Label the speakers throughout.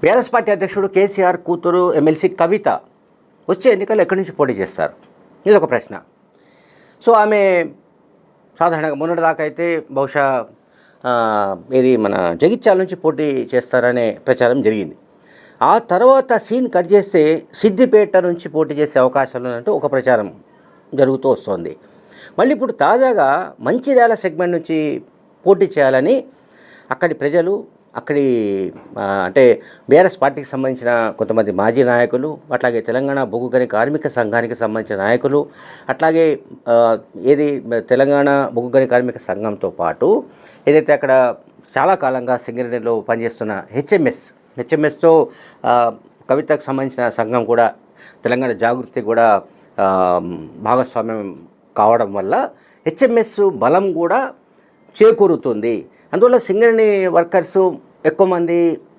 Speaker 1: BRS party అధ్యక్షుడు కేసీఆర్ కూతురు MLC కవిత వచ్చే ఎన్నికల్లో ఎక్కడి నుంచి పోటీ చేస్తారు, ఇది ఒక ప్రశ్న. సో ఆమె సాధారణంగా మొన్నటిదాకా అయితే బహుశా ఇది మన జగిత్యాల నుంచి పోటీ చేస్తారనే ప్రచారం జరిగింది. ఆ తర్వాత సీన్ కట్ చేస్తే సిద్దిపేట నుంచి పోటీ చేసే అవకాశాలు ఉన్నట్టు ఒక ప్రచారం జరుగుతూ వస్తుంది. మళ్ళీ ఇప్పుడు తాజాగా మంచిర్యాల సెగ్మెంట్ నుంచి పోటీ చేయాలని అక్కడి ప్రజలు, అక్కడి అంటే బీఆర్ఎస్ పార్టీకి సంబంధించిన కొంతమంది మాజీ నాయకులు, అట్లాగే తెలంగాణ బొగ్గు గని కార్మిక సంఘానికి సంబంధించిన నాయకులు, అట్లాగే తెలంగాణ బొగ్గు గని కార్మిక సంఘంతో పాటు ఏదైతే అక్కడ చాలా కాలంగా సింగరేణిలో పనిచేస్తున్న హెచ్ఎంఎస్తో కవితకు సంబంధించిన సంఘం కూడా తెలంగాణ జాగృతి కూడా భాగస్వామ్యం కావడం వల్ల హెచ్ఎంఎస్ బలం కూడా చేకూరుతుంది. అందువల్ల సింగరేణి వర్కర్సు ఎక్కువ మంది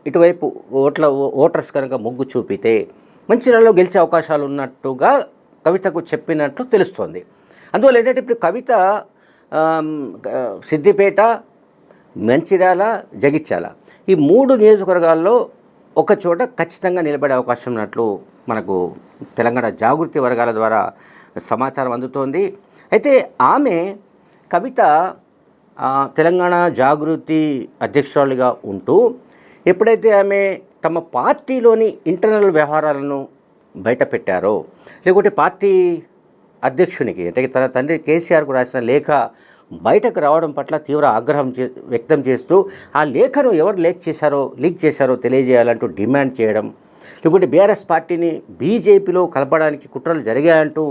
Speaker 1: ఇటువైపు ఓటర్స్ కనుక మొగ్గు చూపితే మంచిర్యాలలో గెలిచే అవకాశాలు ఉన్నట్టుగా కవితకు చెప్పినట్లు తెలుస్తోంది. అందువల్ల ఏంటంటే ఇప్పుడు కవిత సిద్దిపేట, మంచిర్యాల, జగిత్యాల ఈ 3 నియోజకవర్గాల్లో ఒక చోట ఖచ్చితంగా నిలబడే అవకాశం ఉన్నట్లు మనకు తెలంగాణ జాగృతి వర్గాల ద్వారా సమాచారం అందుతోంది. అయితే కవిత తెలంగాణ జాగృతి అధ్యక్షురాలిగా ఉంటూ ఎప్పుడైతే ఆమె తమ పార్టీలోని ఇంటర్నల్ వ్యవహారాలను బయట పెట్టారో, లేకుంటే పార్టీ అధ్యక్షునికి అంటే తన తండ్రి కేసీఆర్కు రాసిన లేఖ బయటకు రావడం పట్ల తీవ్ర ఆగ్రహం వ్యక్తం చేస్తూ ఆ లేఖను ఎవరు లీక్ చేశారో తెలియజేయాలంటూ డిమాండ్ చేయడం, లేకుంటే బీఆర్ఎస్ పార్టీని బీజేపీలో కలపడానికి కుట్రలు జరిగాయంటూ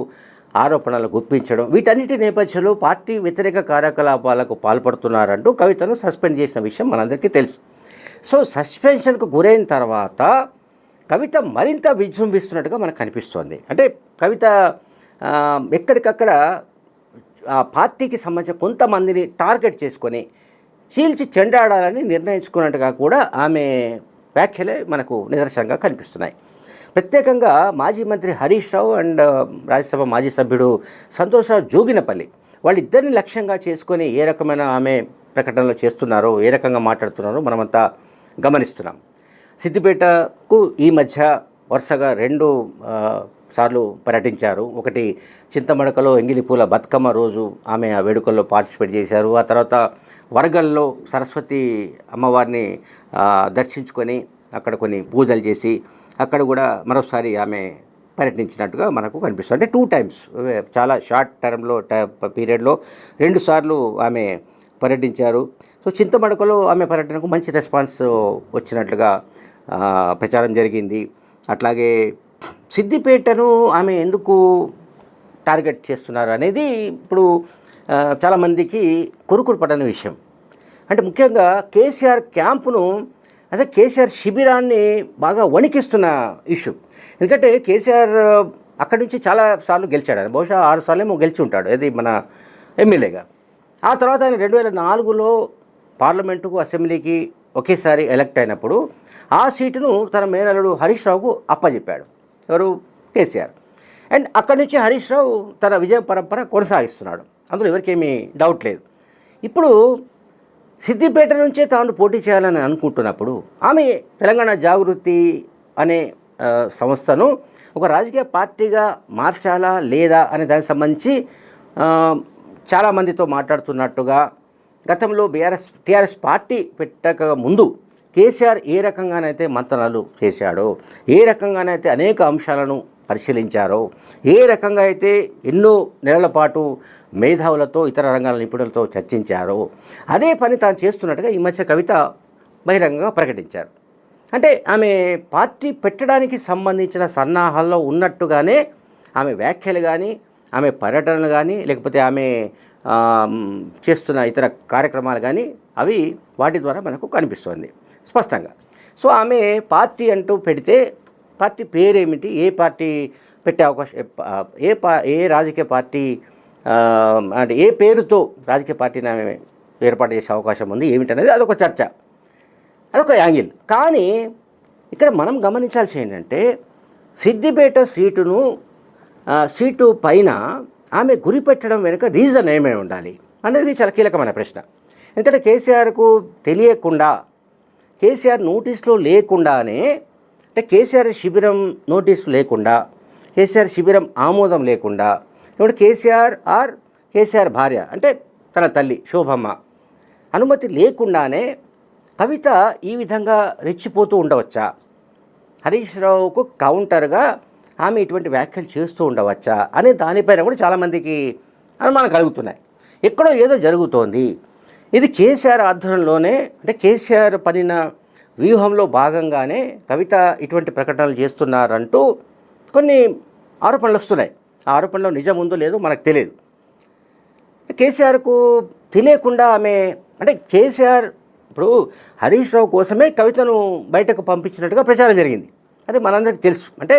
Speaker 1: ఆరోపణలు గుప్పించడం, వీటన్నిటి నేపథ్యంలో పార్టీ వ్యతిరేక కార్యకలాపాలకు పాల్పడుతున్నారంటూ కవితను సస్పెండ్ చేసిన విషయం మనందరికీ తెలుసు. సో సస్పెన్షన్కు గురైన తర్వాత కవిత మరింత విజృంభిస్తున్నట్టుగా మనకు కనిపిస్తోంది. అంటే కవిత ఎక్కడికక్కడ ఆ పార్టీకి సంబంధించిన కొంతమందిని టార్గెట్ చేసుకొని చీల్చి చెండాడాలని నిర్ణయించుకున్నట్టుగా కూడా ఆమె వ్యాఖ్యలే మనకు నిదర్శనంగా కనిపిస్తున్నాయి. ప్రత్యేకంగా మాజీ మంత్రి హరీష్ రావు అండ్ రాజ్యసభ మాజీ సభ్యుడు సంతోష్రావు జోగినపల్లి వాళ్ళిద్దరిని లక్ష్యంగా చేసుకొని ఏ రకమైన ఆమె ప్రకటనలు చేస్తున్నారో, ఏ రకంగా మాట్లాడుతున్నారో మనమంతా గమనిస్తున్నాం. సిద్దిపేటకు ఈ మధ్య వరుసగా 2 సార్లు పర్యటించారు. ఒకటి చింతమడకలో ఎంగిలిపూల బతుకమ్మ రోజు ఆమె ఆ వేడుకల్లో పార్టిసిపేట్ చేశారు. ఆ తర్వాత వరగల్లో సరస్వతి అమ్మవారిని దర్శించుకొని అక్కడ కొన్ని పూజలు చేసి అక్కడ కూడా మరోసారి ఆమె పర్యటించినట్టుగా మనకు కనిపిస్తుంది. అంటే 2 టైమ్స్ చాలా షార్ట్ పీరియడ్లో 2 సార్లు ఆమె పర్యటించారు. సో చింతమడకలో ఆమె పర్యటనకు మంచి రెస్పాన్స్ వచ్చినట్లుగా ప్రచారం జరిగింది. అట్లాగే సిద్దిపేటను ఆమె ఎందుకు టార్గెట్ చేస్తున్నారు అనేది ఇప్పుడు చాలామందికి కొరుకుడు పడని విషయం. అంటే ముఖ్యంగా కేసీఆర్ క్యాంపును అదే కేసీఆర్ శిబిరాన్ని బాగా వణికిస్తున్న ఇష్యూ. ఎందుకంటే కేసీఆర్ అక్కడి నుంచి చాలా సార్లు గెలిచాడు. ఆయన బహుశా 6 సార్లేమో గెలిచి ఉంటాడు ఇది మన ఎమ్మెల్యేగా. ఆ తర్వాత ఆయన 2004లో పార్లమెంటుకు, అసెంబ్లీకి ఒకేసారి ఎలక్ట్ అయినప్పుడు ఆ సీటును తన మేనల్లుడు హరీష్ రావుకు అప్పచెప్పాడు. ఎవరు? కేసీఆర్. అండ్ అక్కడి నుంచి హరీష్ రావు తన విజయ పరంపర కొనసాగిస్తున్నాడు, అందులో ఎవరికేమీ డౌట్ లేదు. ఇప్పుడు సిద్దిపేట నుంచే తాను పోటీ చేయాలని అనుకుంటున్నప్పుడు ఆమె తెలంగాణ జాగృతి అనే సంస్థను ఒక రాజకీయ పార్టీగా మార్చాలా లేదా అనే దానికి సంబంధించి చాలామందితో మాట్లాడుతున్నట్టుగా గతంలో టీఆర్ఎస్ పార్టీ పెట్టక ముందు కేసీఆర్ ఏ రకంగానైతే మంతనాలు చేశాడో, ఏ రకంగానైతే అనేక అంశాలను పరిశీలించారో, ఏ రకంగా అయితే ఎన్నో నెలల పాటు మేధావులతో, ఇతర రంగాల నిపుణులతో చర్చించారో అదే పని తాను చేస్తున్నట్టుగా ఈ మధ్య కవిత బహిరంగంగా ప్రకటించారు. అంటే ఆమె పార్టీ పెట్టడానికి సంబంధించిన సన్నాహాల్లో ఉన్నట్టుగానే ఆమె వ్యాఖ్యలు కానీ, ఆమె పర్యటనలు కానీ, లేకపోతే ఆమె చేస్తున్న ఇతర కార్యక్రమాలు కానీ అవి వాటి ద్వారా మనకు కనిపిస్తుంది స్పష్టంగా. సో ఆమె పార్టీ అంటూ పెడితే పార్టీ పేరేమిటి, ఏ పార్టీ పెట్టే అవకాశం, ఏ రాజకీయ పార్టీ అంటే ఏ పేరుతో రాజకీయ పార్టీని ఆమె ఏర్పాటు చేసే అవకాశం ఉంది ఏమిటనేది అదొక చర్చ, అదొక యాంగిల్. కానీ ఇక్కడ మనం గమనించాల్సి ఏంటంటే సిద్దిపేట సీటు పైన ఆమె గురి పెట్టడం వెనుక రీజన్ ఏమై ఉండాలి అనేది చాలా కీలకమైన ప్రశ్న. ఎందుకంటే కేసీఆర్కు తెలియకుండా కేసీఆర్ నోటీసులో లేకుండానే, అంటే కేసీఆర్ శిబిరం నోటీసు లేకుండా, కేసీఆర్ శిబిరం ఆమోదం లేకుండా, ఇప్పుడు కేసీఆర్ భార్య అంటే తన తల్లి శోభమ్మ అనుమతి లేకుండానే కవిత ఈ విధంగా రెచ్చిపోతూ ఉండవచ్చా? హరీష్ రావుకు కౌంటర్గా ఆమె ఇటువంటి వ్యాఖ్యలు చేస్తూ ఉండవచ్చా అనే దానిపైన కూడా చాలామందికి అనుమానం కలుగుతున్నాయి. ఎక్కడో ఏదో జరుగుతోంది, ఇది కేసీఆర్ ఆధ్వర్యంలోనే, అంటే కేసీఆర్ పనిన వ్యూహంలో భాగంగానే కవిత ఇటువంటి ప్రకటనలు చేస్తున్నారంటూ కొన్ని ఆరోపణలు వస్తున్నాయి. ఆ ఆరోపణలో నిజం ఉందో లేదో మనకు తెలియదు. కేసీఆర్కు తెలియకుండా ఆమె, అంటే కేసీఆర్ ఇప్పుడు హరీష్ రావు కోసమే కవితను బయటకు పంపించినట్టుగా ప్రచారం జరిగింది. అది మనందరికీ తెలుసు. అంటే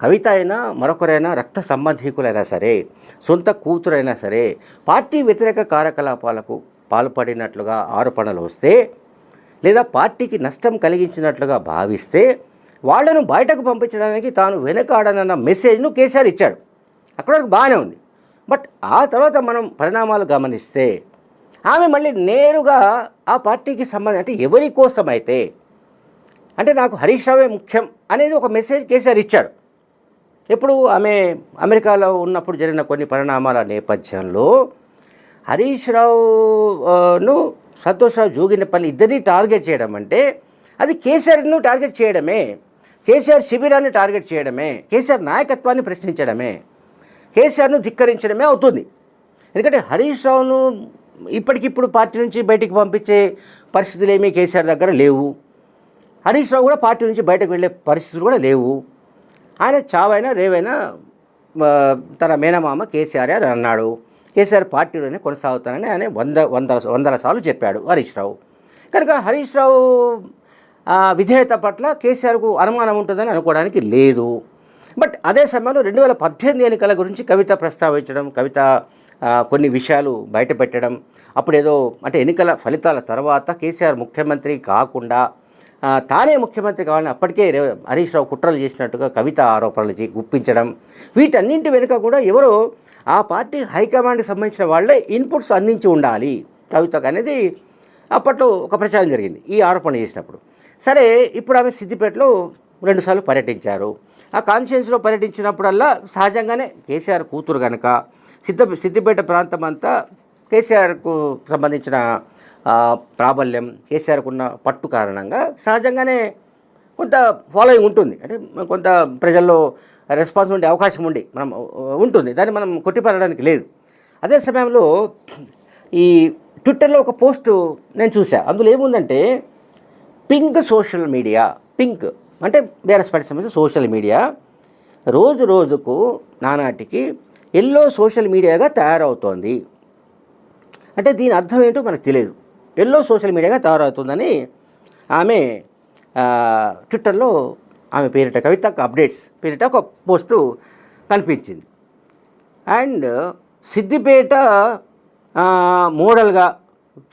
Speaker 1: కవిత అయినా మరొకరైనా రక్త సంబంధీకులైనా సరే, సొంత కూతురైనా సరే, పార్టీ వ్యతిరేక కార్యకలాపాలకు పాల్పడినట్లుగా ఆరోపణలు వస్తే, లేదా పార్టీకి నష్టం కలిగించినట్లుగా భావిస్తే వాళ్లను బయటకు పంపించడానికి తాను వెనకాడనన్న మెసేజ్ను కేసీఆర్ ఇచ్చాడు. అక్కడ వరకు బాగానే ఉంది. బట్ ఆ తర్వాత మనం పరిణామాలు గమనిస్తే ఆమె మళ్ళీ నేరుగా ఆ పార్టీకి సంబంధించి, అంటే ఎవరి కోసమైతే, అంటే నాకు హరీష్ రావే ముఖ్యం అనేది ఒక మెసేజ్ కేసీఆర్ ఇచ్చాడు. ఎప్పుడు ఆమె అమెరికాలో ఉన్నప్పుడు జరిగిన కొన్ని పరిణామాల నేపథ్యంలో హరీష్ రావును సంతోష్ రావు జోగినిపల్లి ఇద్దరిని టార్గెట్ చేయడం అంటే అది కేసీఆర్ను టార్గెట్ చేయడమే, కేసీఆర్ శిబిరాన్ని టార్గెట్ చేయడమే, కేసీఆర్ నాయకత్వాన్ని ప్రశ్నించడమే, కేసీఆర్ను ధిక్కరించడమే అవుతుంది. ఎందుకంటే హరీష్ రావును ఇప్పటికిప్పుడు పార్టీ నుంచి బయటికి పంపించే పరిస్థితులు ఏమీ కేసీఆర్ దగ్గర లేవు. హరీష్ రావు కూడా పార్టీ నుంచి బయటకు వెళ్ళే పరిస్థితులు కూడా లేవు. ఆయన చావైనా రేవైనా తన మేనమామ కేసీఆర్ అని అన్నాడు. కేసీఆర్ పార్టీలోనే కొనసాగుతానని ఆయన వందల సార్లు చెప్పాడు హరీష్ రావు. కనుక హరీష్ రావు విధేయత పట్ల కేసీఆర్కు అనుమానం ఉంటుందని అనుకోవడానికి లేదు. బట్ అదే సమయంలో 2018 ఎన్నికల గురించి కవిత ప్రస్తావించడం, కవిత కొన్ని విషయాలు బయటపెట్టడం, అప్పుడేదో అంటే ఎన్నికల ఫలితాల తర్వాత కేసీఆర్ ముఖ్యమంత్రి కాకుండా తానే ముఖ్యమంత్రి కావాలని అప్పటికే హరీష్ రావు కుట్రలు చేసినట్టుగా కవిత ఆరోపణలు గుప్పించడం, వీటన్నింటి వెనుక కూడా ఎవరో ఆ పార్టీ హైకమాండ్కి సంబంధించిన వాళ్ళే ఇన్పుట్స్ అందించి ఉండాలి కవితకు అనేది అప్పట్లో ఒక ప్రచారం జరిగింది ఈ ఆరోపణ చేసినప్పుడు. సరే, ఇప్పుడు ఆమె సిద్దిపేటలో 2 సార్లు పర్యటించారు. ఆ కాన్స్టిట్యున్సీలో పర్యటించినప్పుడల్లా సహజంగానే కేసీఆర్ కూతురు కనుక సిద్దిపేట ప్రాంతం అంతా కేసీఆర్కు సంబంధించిన ప్రాబల్యం, కేసీఆర్కు ఉన్న పట్టు కారణంగా సహజంగానే కొంత ఫాలోయింగ్ ఉంటుంది. అంటే కొంత ప్రజల్లో రెస్పాన్స్ ఉండే అవకాశం మనం ఉంటుంది, దాన్ని మనం కొట్టిపడడానికి లేదు. అదే సమయంలో ఈ ట్విట్టర్లో ఒక పోస్ట్ నేను చూసా. అందులో ఏముందంటే పింక్ సోషల్ మీడియా, పింక్ అంటే బీఆర్ఎస్ పార్టీ సంబంధించిన సోషల్ మీడియా రోజు రోజుకు నానాటికి ఎల్లో సోషల్ మీడియాగా తయారవుతోంది. అంటే దీని అర్థం ఏంటో మనకు తెలియదు. ఎల్లో సోషల్ మీడియాగా తయారవుతుందని ఆమె ట్విట్టర్లో ఆమె పేరిట కవిత అప్డేట్స్ పేరిట ఒక పోస్టు కనిపించింది. అండ్ సిద్దిపేట మోడల్గా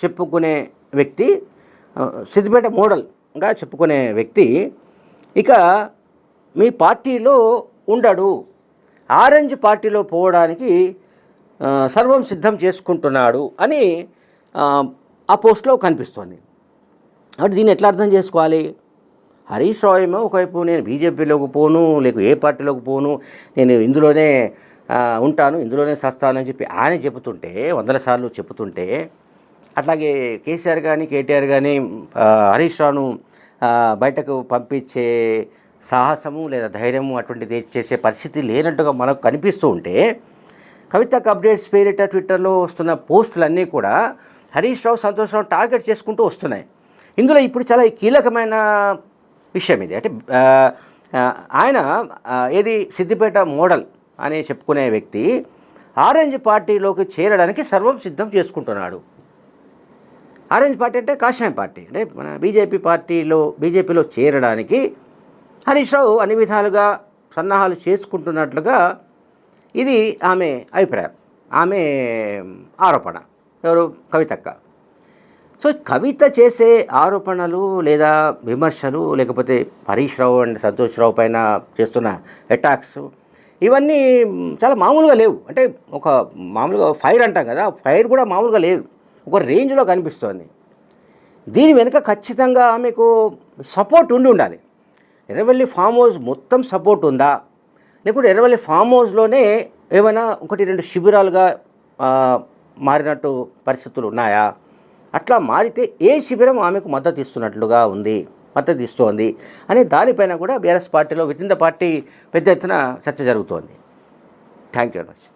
Speaker 1: చెప్పుకునే వ్యక్తి, సిద్దిపేట మోడల్గా చెప్పుకునే వ్యక్తి ఇక మీ పార్టీలో ఉండడు, ఆరెంజ్ పార్టీలో పోవడానికి సర్వం సిద్ధం చేసుకుంటున్నాడు అని ఆ పోస్ట్లో కనిపిస్తోంది. కాబట్టి దీన్ని ఎట్లా అర్థం చేసుకోవాలి? హరీష్ రావు ఏమో ఒకవైపు నేను బీజేపీలోకి పోను, లేక ఏ పార్టీలోకి పోను, నేను ఇందులోనే ఉంటాను, ఇందులోనే సస్తానని చెప్పి ఆయన చెబుతుంటే, 100 సార్లు చెబుతుంటే, అట్లాగే కేసీఆర్ కానీ కేటీఆర్ కానీ హరీష్ రావును బయటకు పంపించే సాహసము లేదా ధైర్యము అటువంటిది చేసే పరిస్థితి లేనట్టుగా మనకు కనిపిస్తూ ఉంటే, కవితకు అప్డేట్స్ పేరిట ట్విట్టర్లో వస్తున్న పోస్టులన్నీ కూడా హరీష్ రావు, సంతోష్ రావు టార్గెట్ చేసుకుంటూ వస్తున్నాయి. ఇందులో ఇప్పుడు చాలా కీలకమైన విషయం ఇది. అంటే ఆయన ఏది సిద్దిపేట మోడల్ అని చెప్పుకునే వ్యక్తి ఆరెంజ్ పార్టీలోకి చేరడానికి సర్వం సిద్ధం చేసుకుంటున్నాడు. ఆరెంజ్ పార్టీ అంటే కాషాయం పార్టీ, అంటే మన బీజేపీలో చేరడానికి హరీష్ రావు అన్ని విధాలుగా సన్నాహాలు చేసుకుంటున్నట్లుగా ఇది ఆమె అభిప్రాయం, ఆమె ఆరోపణ. ఎవరు? కవితక్క. సో కవిత చేసే ఆరోపణలు లేదా విమర్శలు, లేకపోతే హరీష్ రావు అండ్ సంతోష్ రావు పైన చేస్తున్న అటాక్స్, ఇవన్నీ చాలా మామూలుగా లేవు. అంటే ఒక మామూలుగా ఫైర్ అంటాం కదా, ఫైర్ కూడా మామూలుగా లేదు, ఒక రేంజ్లో కనిపిస్తోంది. దీని వెనుక ఖచ్చితంగా ఆమెకు సపోర్ట్ ఉండాలి. ఎర్రవెల్లి ఫామ్ హౌస్ మొత్తం సపోర్ట్ ఉందా, లేకుంటే ఎర్రవెల్లి ఫామ్ హౌస్లోనే ఏమైనా 1-2 శిబిరాలుగా మారినట్టు పరిస్థితులు ఉన్నాయా? అట్లా మారితే ఏ శిబిరం ఆమెకు మద్దతు ఇస్తోంది అనే దానిపైన కూడా బీఆర్ఎస్ పార్టీలో విత్ ఇన్ ద పార్టీ పెద్ద ఎత్తున చర్చ జరుగుతోంది. Thank you very much.